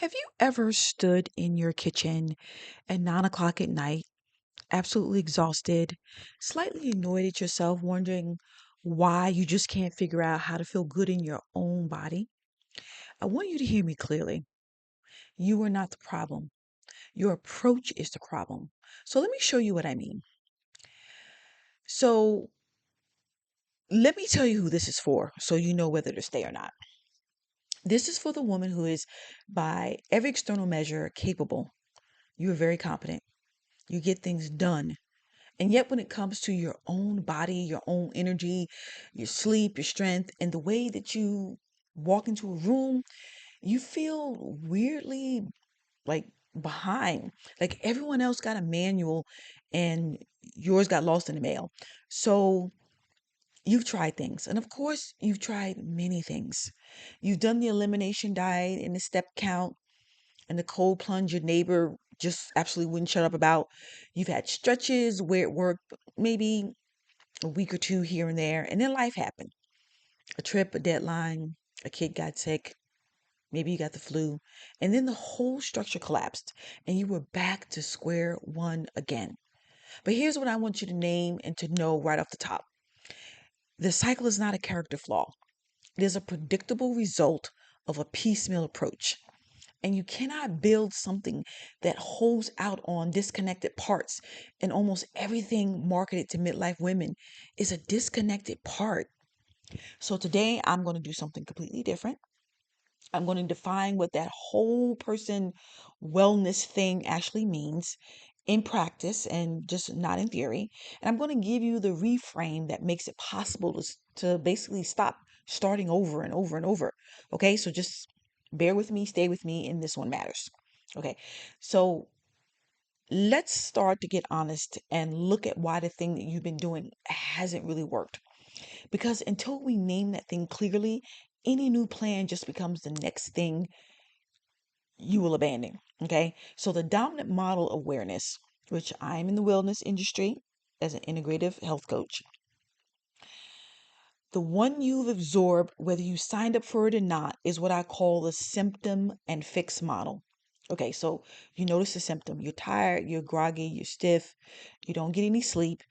Have you ever stood in your kitchen at 9 o'clock at night, absolutely exhausted, slightly annoyed at yourself, wondering why you just can't figure out how to feel good in your own body? I want you to hear me clearly. You are not the problem. Your approach is the problem. So let me show you what I mean. So let me tell you who this is for so you know whether to stay or not. This is for the woman who is, by every external measure, capable. You are very competent. You get things done. And yet, when it comes to your own body, your own energy, your sleep, your strength, and the way that you walk into a room, you feel weirdly like behind. Like everyone else got a manual and yours got lost in the mail. So you've tried things. And of course, you've tried many things. You've done the elimination diet and the step count and the cold plunge your neighbor just absolutely wouldn't shut up about. You've had stretches where it worked, maybe a week or two here and there, and then life happened. A trip, a deadline, a kid got sick, maybe you got the flu, and then the whole structure collapsed and you were back to square one again. But here's what I want you to name and to know right off the top. The cycle is not a character flaw. It is a predictable result of a piecemeal approach. And you cannot build something that holds out on disconnected parts. And almost everything marketed to midlife women is a disconnected part. So today I'm going to do something completely different. I'm going to define what that whole person wellness thing actually means in practice and just not in theory. And I'm going to give you the reframe that makes it possible to basically stop starting over and over and over. Okay, so just bear with me, stay with me, and this one matters. Okay, so let's start to get honest and look at why the thing that you've been doing hasn't really worked. Because until we name that thing clearly, any new plan just becomes the next thing you will abandon. Okay. So the dominant model awareness, which I'm in the wellness industry as an integrative health coach, the one you've absorbed, whether you signed up for it or not, is what I call the symptom and fix model. Okay, so you notice the symptom. You're tired, you're groggy, you're stiff, you don't get any sleep,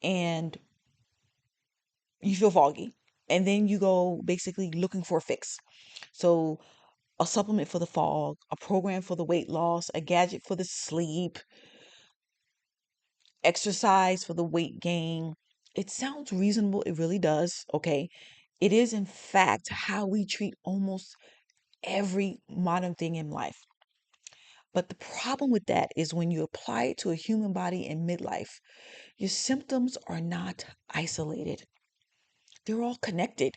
and you feel foggy. And then you go basically looking for a fix. So a supplement for the fog, a program for the weight loss, a gadget for the sleep, exercise for the weight gain. It sounds reasonable. It really does. Okay. It is, in fact, how we treat almost every modern thing in life. But the problem with that is when you apply it to a human body in midlife, your symptoms are not isolated. They're all connected.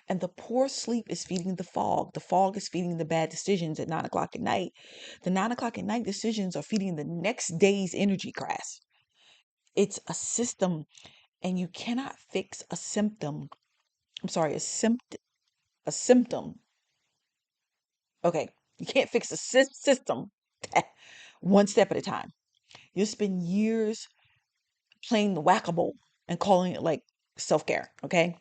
And the poor sleep is feeding the fog. The fog is feeding the bad decisions at 9 o'clock at night. The 9 o'clock at night decisions are feeding the next day's energy crash. It's a system, and you cannot fix a symptom. I'm sorry, a symptom. Okay, you can't fix a system one step at a time. You'll spend years playing the whack-a-mole and calling it like self-care. Okay,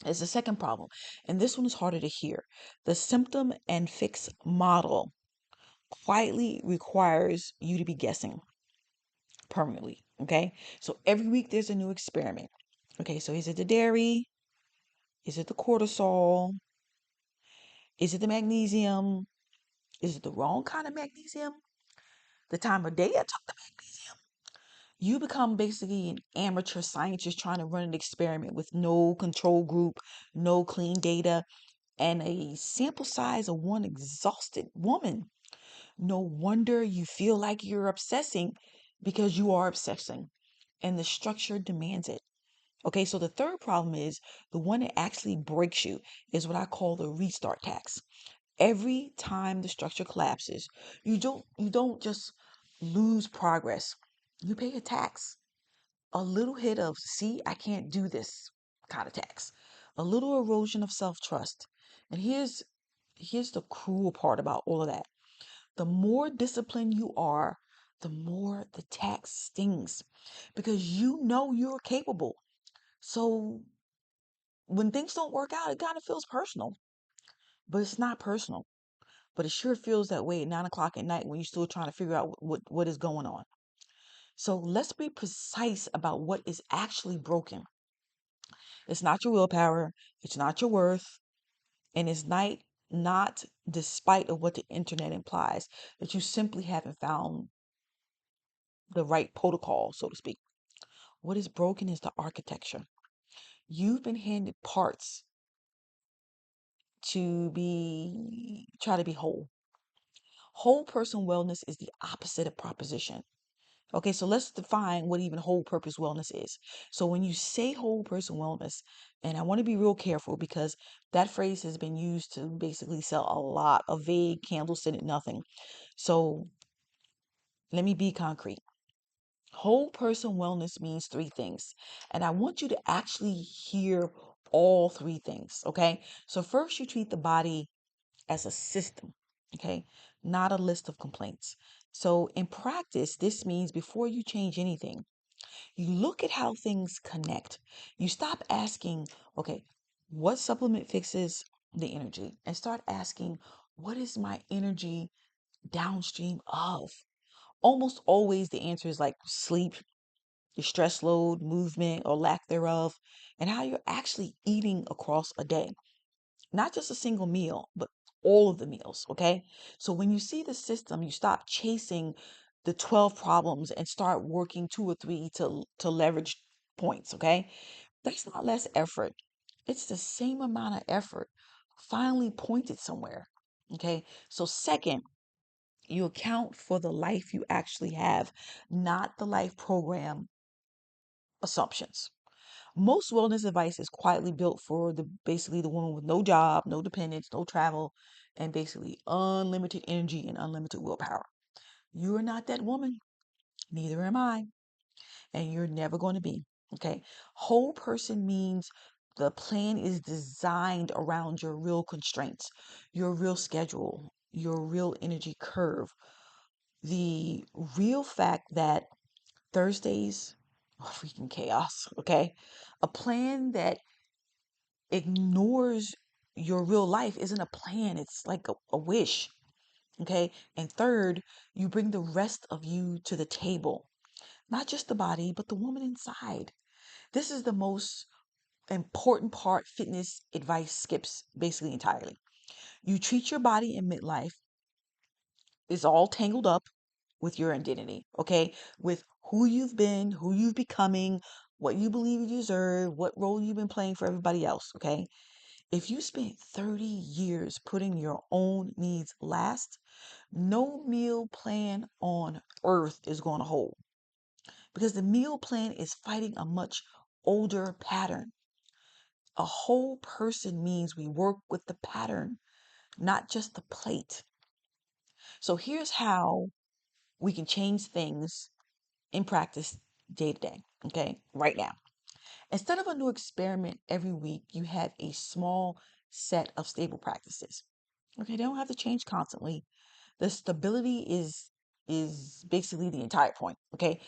it's the second problem, and this one is harder to hear. The symptom and fix model quietly requires you to be guessing permanently. Okay, so every week there's a new experiment. Okay, so is it the dairy? Is it the cortisol? Is it the magnesium? Is it the wrong kind of magnesium? The time of day I took the magnesium. You become basically an amateur scientist trying to run an experiment with no control group, no clean data, and a sample size of one exhausted woman. No wonder you feel like you're obsessing, because you are obsessing and the structure demands it. Okay, so the third problem is the one that actually breaks you is what I call the restart tax. Every time the structure collapses, you don't just lose progress. You pay a tax. A little hit of, see, I can't do this kind of tax. A little erosion of self-trust. And here's the cruel part about all of that. The more disciplined you are, the more the tax stings, because you know you're capable. So when things don't work out, it kind of feels personal, but it's not personal. but it sure feels that way at 9 o'clock at night when you're still trying to figure out what is going on. So let's be precise about what is actually broken. It's not your willpower, it's not your worth, and it's not despite of what the internet implies, that you simply haven't found the right protocol, so to speak. What is broken is the architecture. You've been handed parts to be try to be whole. Whole person wellness is the opposite of proposition. Okay, so let's define what even whole purpose wellness is. So when you say whole person wellness, and I want to be real careful because that phrase has been used to basically sell a lot of vague candle scented nothing. So let me be concrete. Whole person wellness means three things. And I want you to actually hear all three things. Okay. So first, you treat the body as a system. Okay. Not a list of complaints. So in practice, this means before you change anything, you look at how things connect. You stop asking, okay, what supplement fixes the energy? And start asking, what is my energy downstream of? Almost always the answer is like sleep, your stress load, movement, or lack thereof, and how you're actually eating across a day. Not just a single meal, but all of the meals, okay? So when you see the system, you stop chasing the 12 problems and start working two or three to leverage points, okay? That's not less effort. It's the same amount of effort finally pointed somewhere. Okay? So second, you account for the life you actually have, not the life program assumptions. Most wellness advice is quietly built for the basically the woman with no job, no dependents, no travel, and basically unlimited energy and unlimited willpower. You are not that woman. Neither am I. And you're never going to be. Okay. Whole person means the plan is designed around your real constraints, your real schedule, your real energy curve, the real fact that Thursdays are freaking chaos. Okay. A plan that ignores your real life isn't a plan, it's like a wish. Okay. And third, you bring the rest of you to the table, not just the body, but the woman inside. This is the most important part fitness advice skips basically entirely. You treat your body in midlife is all tangled up with your identity, okay? With who you've been, who you've becoming, what you believe you deserve, what role you've been playing for everybody else, okay? If you spent 30 years putting your own needs last, no meal plan on earth is going to hold because the meal plan is fighting a much older pattern. A whole person means we work with the pattern, not just the plate. So here's how we can change things in practice day to day. Okay, right now. Instead of a new experiment every week, you have a small set of stable practices. Okay, they don't have to change constantly. The stability is basically the entire point. Okay,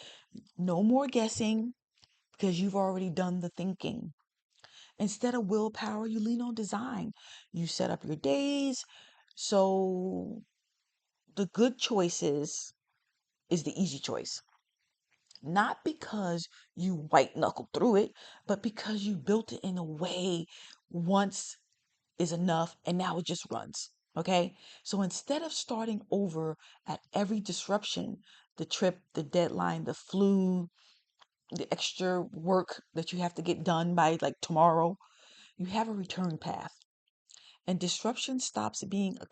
no more guessing because you've already done the thinking. Instead of willpower, you lean on design. You set up your days. So the good choices is the easy choice. Not because you white knuckled through it, but because you built it in a way once is enough and now it just runs. Okay. So instead of starting over at every disruption, the trip, the deadline, the flu, the extra work that you have to get done by like tomorrow, you have a return path. And disruption stops being a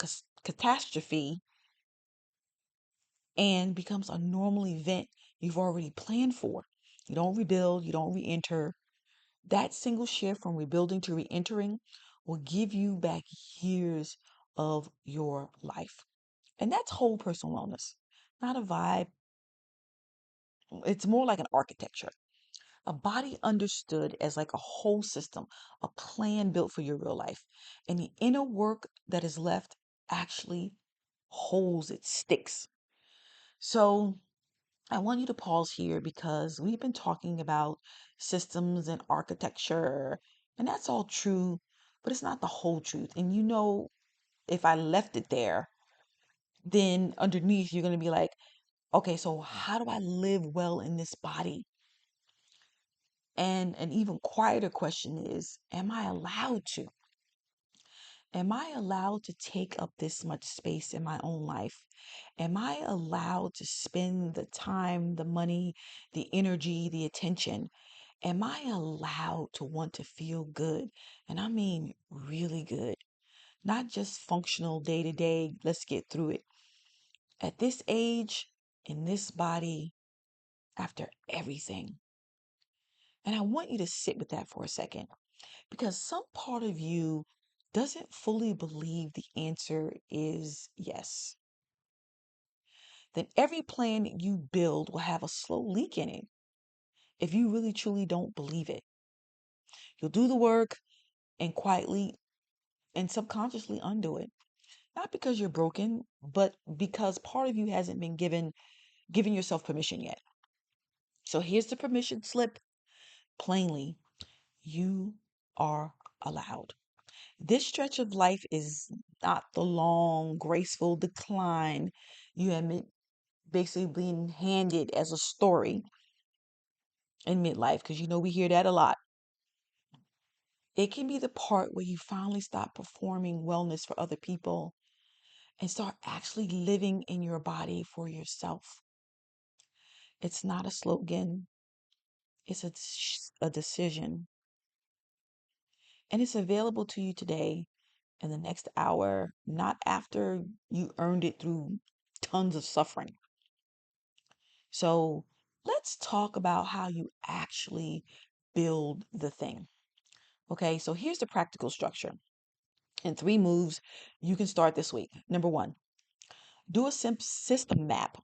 catastrophe and becomes a normal event you've already planned for. You don't rebuild, you don't re-enter. That single shift from rebuilding to re-entering will give you back years of your life. And that's whole personal wellness, not a vibe. It's more like an architecture. A body understood as like a whole system, a plan built for your real life. And the inner work that is left actually holds, it sticks. So I want you to pause here because we've been talking about systems and architecture, and that's all true, but it's not the whole truth. And if I left it there, Then underneath, you're going to be like, okay, so how do I live well in this body? And an even quieter question is, am I allowed to? Am I allowed to take up this much space in my own life? Am I allowed to spend the time, the money, the energy, the attention? Am I allowed to want to feel good? And I mean really good, not just functional day to day. Let's get through it. At this age, in this body, after everything. And I want you to sit with that for a second because some part of you doesn't fully believe the answer is yes. Then every plan you build will have a slow leak in it if you really truly don't believe it. You'll do the work and quietly and subconsciously undo it. Not because you're broken, but because part of you hasn't been given yourself permission yet. So here's the permission slip plainly. You are allowed. This stretch of life is not the long, graceful decline you have basically been handed as a story in midlife, because we hear that a lot. It can be the part where you finally stop performing wellness for other people and start actually living in your body for yourself. It's not a slogan, it's a decision. And it's available to you today in the next hour, not after you earned it through tons of suffering. So let's talk about how you actually build the thing. Okay, so here's the practical structure. In 3 moves, you can start this week. Number 1, do a system map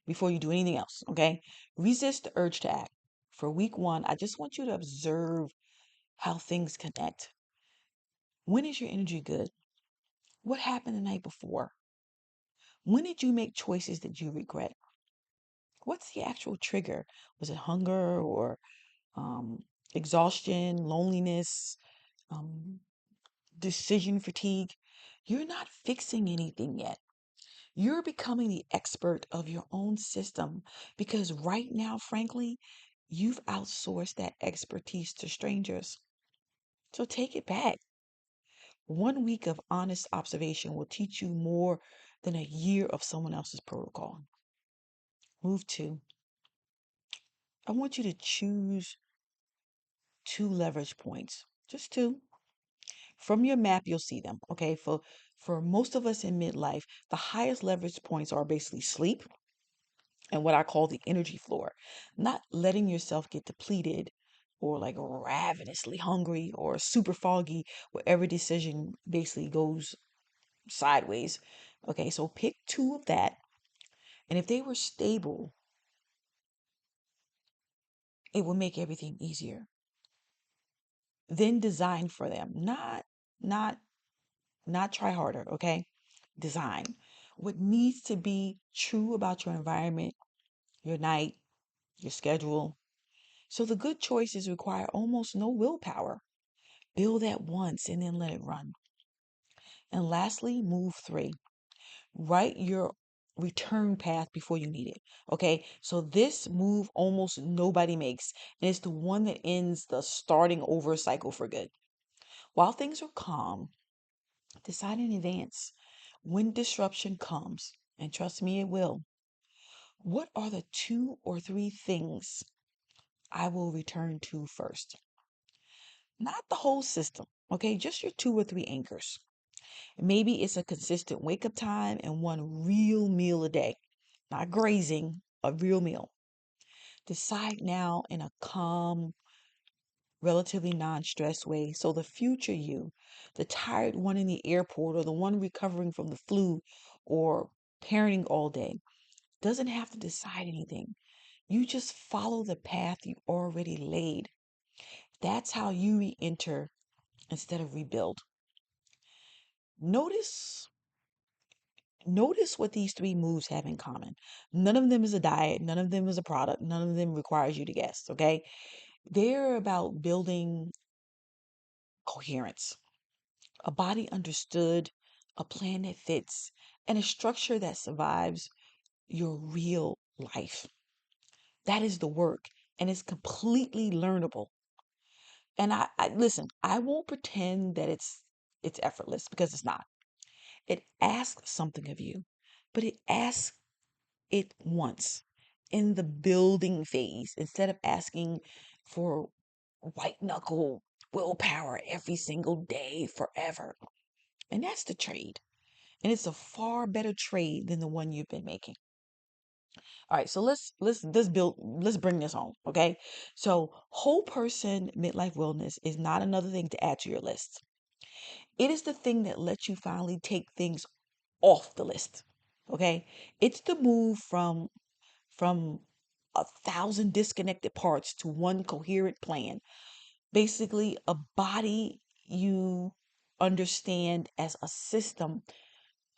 before you do anything else. Okay, resist the urge to act. For week 1, I just want you to observe how things connect. When is your energy good? What happened the night before? When did you make choices that you regret? What's the actual trigger? Was it hunger or um, exhaustion, loneliness, um, decision fatigue? You're not fixing anything yet. You're becoming the expert of your own system because right now, frankly, you've outsourced that expertise to strangers. So take it back. 1 week of honest observation will teach you more than a year of someone else's protocol. Move 2. I want you to choose 2 leverage points, just 2. From your map, you'll see them. Okay. For most of us in midlife, the highest leverage points are basically sleep and what I call the energy floor. Not letting yourself get depleted or like ravenously hungry or super foggy where every decision basically goes sideways. Okay, so pick 2 of that. And if they were stable, it will make everything easier. Then design for them. Not not try harder, okay? Design. What needs to be true about your environment, your night, your schedule. So the good choices require almost no willpower. Build that once and then let it run. And lastly, move 3. Write your return path before you need it. Okay, so this move almost nobody makes, and it's the one that ends the starting over cycle for good. While things are calm, decide in advance when disruption comes, and trust me, it will. What are the 2 or 3 things I will return to first? Not the whole system, okay? Just your 2 or 3 anchors. Maybe it's a consistent wake up time and one real meal a day, not grazing, a real meal. Decide now in a calm, relatively non stressed way so the future you, the tired one in the airport or the one recovering from the flu or parenting all day, doesn't have to decide anything. You just follow the path you already laid. That's how you re enter instead of rebuild. Notice Notice what these 3 moves have in common. None of them is a diet, none of them is a product, none of them requires you to guess, okay? They're about building coherence, a body understood, a plan that fits, and a structure that survives your real life. That is the work, and it's completely learnable. And I listen, I won't pretend that it's effortless because it's not. It asks something of you, but it asks it once in the building phase instead of asking for white knuckle willpower every single day forever. And that's the trade. And it's a far better trade than the one you've been making. All right, so let's bring this home, okay? So whole person midlife wellness is not another thing to add to your list. It is the thing that lets you finally take things off the list. Okay? It's the move from a thousand disconnected parts to one coherent plan. Basically, a body you understand as a system,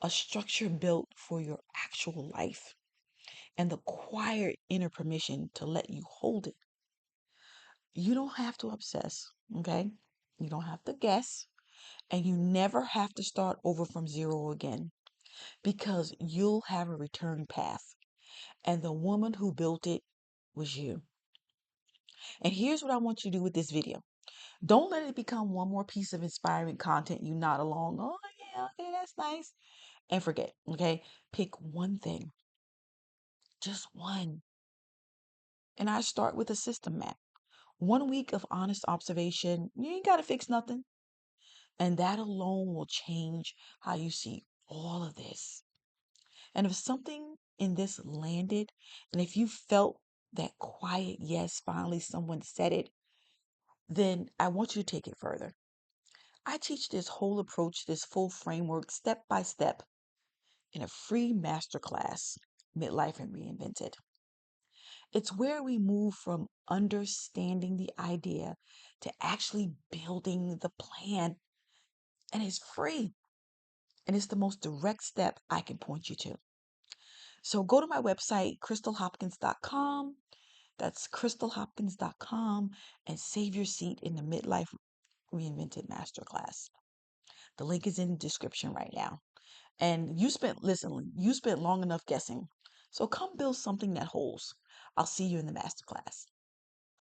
a structure built for your actual life, and the quiet inner permission to let you hold it. You don't have to obsess, okay? You don't have to guess, and you never have to start over from zero again because you'll have a return path. And the woman who built it was you. And here's what I want you to do with this video. Don't let it become one more piece of inspiring content you nod along. Oh, yeah, okay, that's nice. And forget, okay? Pick one thing, just one. And I start with a system map. 1 week of honest observation. You ain't got to fix nothing. And that alone will change how you see all of this. And if something in this landed, and if you felt that quiet yes, finally someone said it, then I want you to take it further. I teach this whole approach, this full framework, step by step, in a free masterclass, Midlife and Reinvented. It's where we move from understanding the idea to actually building the plan. And it's free. And it's the most direct step I can point you to. So go to my website, crystalhopkins.com. That's crystalhopkins.com and save your seat in the Midlife Reinvented Masterclass. The link is in the description right now. And you spent long enough guessing. So come build something that holds. I'll see you in the masterclass.